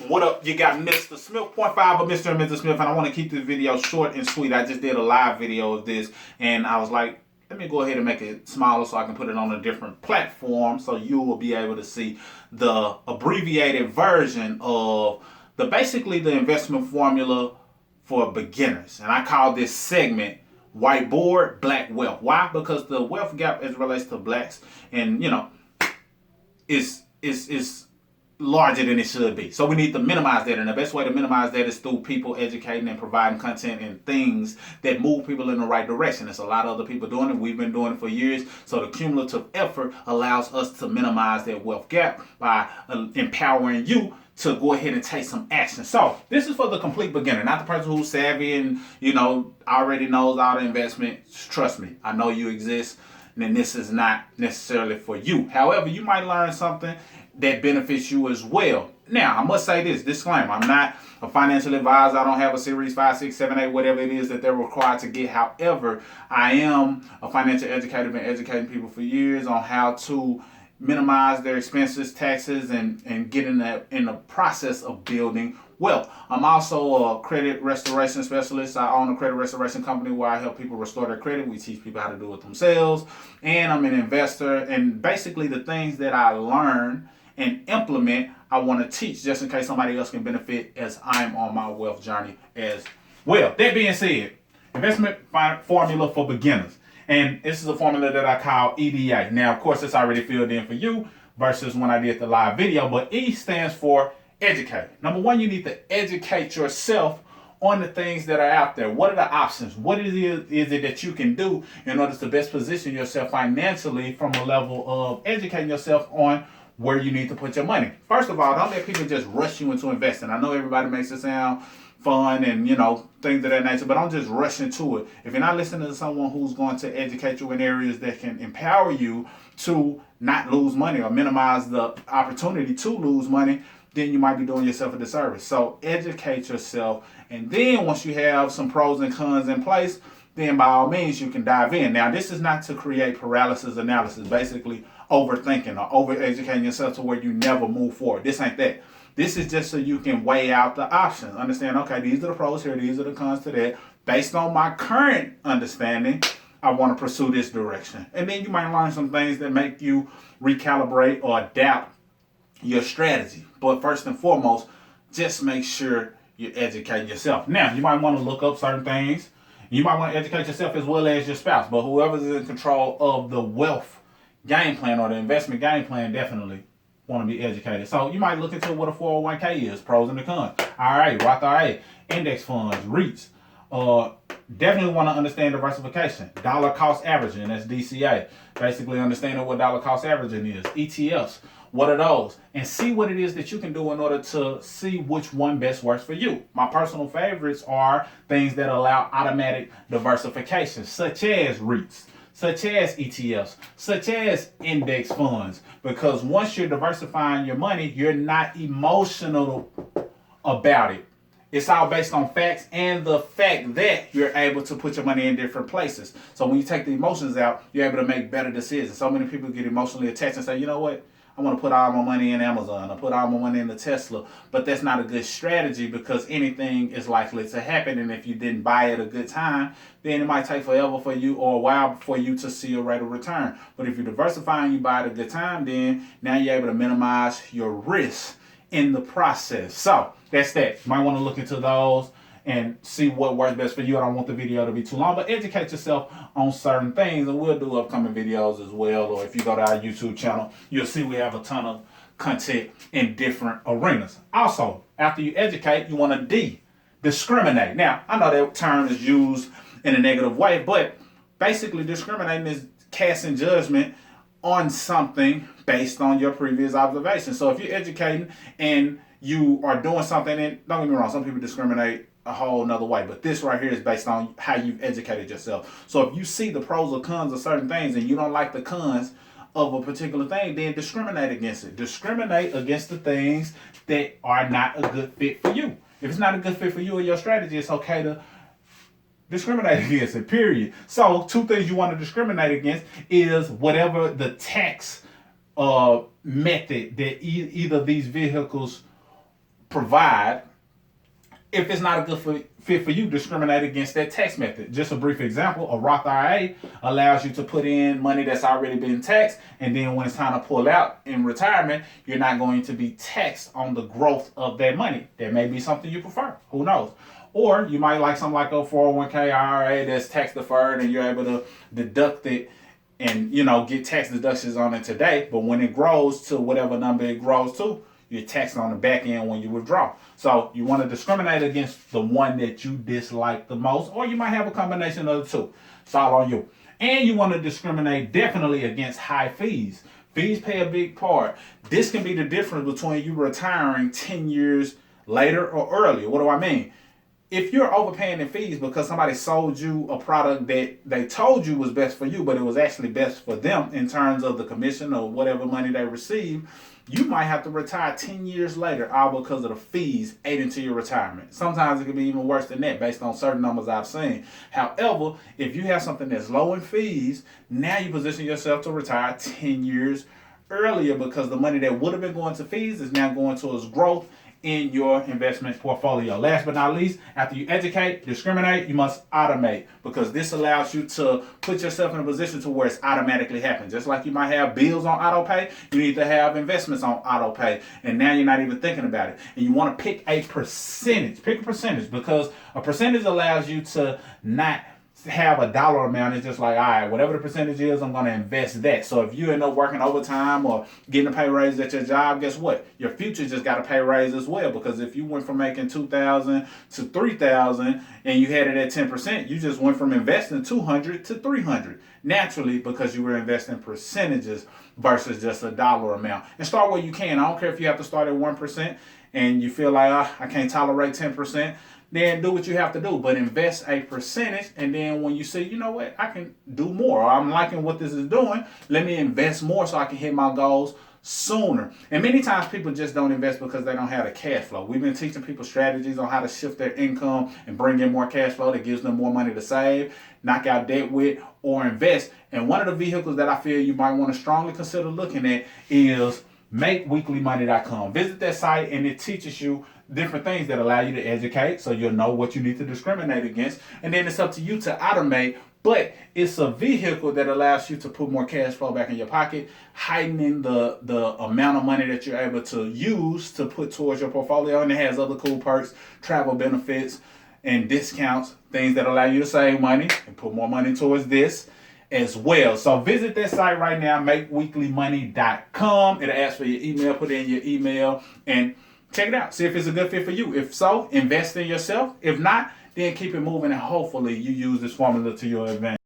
What up? You got Mr. Smith, point five of Mr. and Mrs. Smith, and I want to keep this video short and sweet. I just did a live video of this, and I was like, let me go ahead and make it smaller so I can put it on a different platform so you will be able to see the abbreviated version of basically the investment formula for beginners. And I call this segment Whiteboard Black Wealth. Why? Because the wealth gap as it relates to blacks and, is larger than it should be. So we need to minimize that. And the best way to minimize that is through people educating and providing content and things that move people in the right direction. There's a lot of other people doing it. We've been doing it for years. So the cumulative effort allows us to minimize that wealth gap by empowering you to go ahead and take some action. So this is for the complete beginner, not the person who's savvy and, already knows all the investment. Trust me, I know you exist. And then this is not necessarily for you. However, you might learn something that benefits you as well. Now, I must say this, disclaimer, I'm not a financial advisor. I don't have a series 5, 6, 7, 8, whatever it is that they're required to get. However, I am a financial educator, been educating people for years on how to minimize their expenses, taxes, and get in the process of building wealth. I'm also a credit restoration specialist. I own a credit restoration company where I help people restore their credit. We teach people how to do it themselves. And I'm an investor. And basically the things that I learn and implement, I want to teach just in case somebody else can benefit as I'm on my wealth journey as well. That being said, investment formula for beginners. And this is a formula that I call EDA. Now, of course, it's already filled in for you versus when I did the live video, but E stands for educate. Number one, you need to educate yourself on the things that are out there. What are the options? What is it that you can do in order to best position yourself financially from a level of educating yourself on where you need to put your money? First of all, don't let people just rush you into investing. I know everybody makes it sound fun and, things of that nature, but don't just rush into it. If you're not listening to someone who's going to educate you in areas that can empower you to not lose money or minimize the opportunity to lose money, then you might be doing yourself a disservice. So educate yourself, and then once you have some pros and cons in place, then by all means you can dive in. Now, this is not to create paralysis analysis, basically overthinking or over-educating yourself to where you never move forward. This ain't that. This is just so you can weigh out the options. Understand, okay, these are the pros here, these are the cons to that. Based on my current understanding, I want to pursue this direction. And then you might learn some things that make you recalibrate or adapt your strategy. But first and foremost, just make sure you educate yourself. Now, you might want to look up certain things. You might want to educate yourself as well as your spouse. But whoever's in control of the wealth game plan or the investment game plan definitely want to be educated. So you might look into what a 401k is, pros and the cons. IRA, Roth IRA, index funds, REITs. Definitely want to understand diversification. Dollar cost averaging, that's DCA. Basically understanding what dollar cost averaging is. ETFs, what are those? And see what it is that you can do in order to see which one best works for you. My personal favorites are things that allow automatic diversification, such as REITs, such as ETFs, such as index funds. Because once you're diversifying your money, you're not emotional about it. It's all based on facts and the fact that you're able to put your money in different places. So when you take the emotions out, you're able to make better decisions. So many people get emotionally attached and say, you know what? I want to put all my money in Amazon. I put all my money in the Tesla. But that's not a good strategy because anything is likely to happen. And if you didn't buy at a good time, then it might take forever for you or a while for you to see a rate of return. But if you diversify and you buy at a good time, then now you're able to minimize your risk in the process. So that's that. You might want to look into those and see what works best for you. I don't want the video to be too long, but educate yourself on certain things, and we'll do upcoming videos as well. Or if you go to our YouTube channel, you'll see we have a ton of content in different arenas. Also, after you educate, you want to discriminate. Now, I know that term is used in a negative way, but basically discriminating is casting judgment on something based on your previous observation. So if you're educating and you are doing something, and don't get me wrong, some people discriminate a whole nother way, but this right here is based on how you've educated yourself. So if you see the pros or cons of certain things and you don't like the cons of a particular thing, then discriminate against it. Discriminate against the things that are not a good fit for you. If it's not a good fit for you or your strategy, it's okay to discriminate against it, period. So two things you want to discriminate against is whatever the tax method that either these vehicles provide. If it's not a good fit for you, discriminate against that tax method. Just a brief example, a Roth IRA allows you to put in money that's already been taxed, and then when it's time to pull out in retirement, you're not going to be taxed on the growth of that money. That may be something you prefer. Who knows? Or you might like something like a 401k IRA that's tax deferred, and you're able to deduct it and, you know, get tax deductions on it today. But when it grows to whatever number it grows to, you're taxed on the back end when you withdraw. So you want to discriminate against the one that you dislike the most, or you might have a combination of the two. It's all on you. And you want to discriminate definitely against high fees. Fees play a big part. This can be the difference between you retiring 10 years later or earlier. What do I mean? If you're overpaying in fees because somebody sold you a product that they told you was best for you, but it was actually best for them in terms of the commission or whatever money they receive, you might have to retire 10 years later, all because of the fees ate into your retirement. Sometimes it can be even worse than that based on certain numbers I've seen. However, if you have something that's low in fees, now you position yourself to retire 10 years earlier because the money that would have been going to fees is now going towards growth in your investment portfolio. Last but not least, after you educate, discriminate, you must automate, because this allows you to put yourself in a position to where it's automatically happening. Just like you might have bills on auto pay, you need to have investments on auto pay, and now you're not even thinking about it. And you want to pick a percentage. Pick a percentage, because a percentage allows you to not have a dollar amount. It's just like, all right, whatever the percentage is, I'm going to invest that. So if you end up working overtime or getting a pay raise at your job, guess what? Your future just got a pay raise as well, because if you went from making $2,000 to $3,000 and you had it at 10%, you just went from investing $200 to $300 naturally, because you were investing percentages versus just a dollar amount. And start where you can. I don't care if you have to start at 1% and you feel like, I can't tolerate 10%. Then do what you have to do, but invest a percentage, and then when you see, you know what, I can do more, or I'm liking what this is doing, let me invest more so I can hit my goals sooner. And many times people just don't invest because they don't have the cash flow. We've been teaching people strategies on how to shift their income and bring in more cash flow that gives them more money to save, knock out debt with, or invest. And one of the vehicles that I feel you might want to strongly consider looking at is MakeWeeklyMoney.com. Visit that site, and it teaches you different things that allow you to educate, so you'll know what you need to discriminate against. And then it's up to you to automate, but it's a vehicle that allows you to put more cash flow back in your pocket, heightening the amount of money that you're able to use to put towards your portfolio. And it has other cool perks, travel benefits, and discounts, things that allow you to save money and put more money towards this as well. So visit that site right now, MakeWeeklyMoney.com. It'll ask for your email. Put in your email and check it out. See if it's a good fit for you. If so, invest in yourself. If not, then keep it moving, and hopefully you use this formula to your advantage.